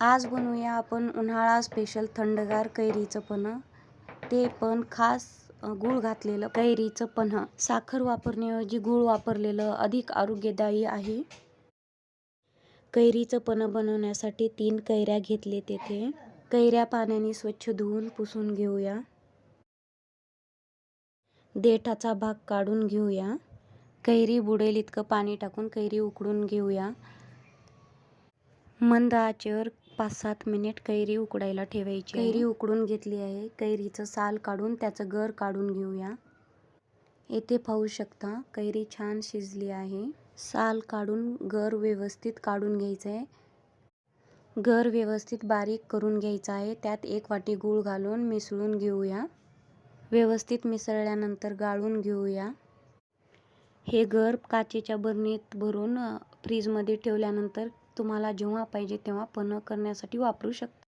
आज बनवूया आपण उन्हाळा स्पेशल थंडगार कैरीचं पन्हं, ते पण खास गूळ घातलेलं कैरीचं पन्हं. साखर वापरण्याऐवजी गूळ वापरलेलं अधिक आरोग्यदायी आहे. कैरीचं पन्हं बनवण्यासाठी 3 कैऱ्या घेतले तेथे. कैऱ्या पाण्याने स्वच्छ धुवून पुसून घेऊया. देठाचा भाग काढून घेऊया. कैरी बुडेल इतकं पाणी टाकून कैरी उकडून घेऊया. मंद आचेवर 5-7 मिनिट कैरी उकडायला ठेवायची. कैरी उकडून घेतली आहे. कैरीचं साल काढून त्याचं गर काढून घेऊया. येथे पाहू शकता कैरी छान शिजली आहे. साल काढून गर व्यवस्थित काढून घ्यायचं आहे. गर व्यवस्थित बारीक करून घ्यायचा आहे. त्यात 1 वाटी गूळ घालून मिसळून घेऊया. व्यवस्थित मिसळल्यानंतर गाळून घेऊया. हे गर काचेच्या बरणीत भरून फ्रीजमध्ये ठेवल्यानंतर तुम्हाला जेव्हा पाहिजे तेव्हा पन्हं करण्यासाठी वापरू शकता.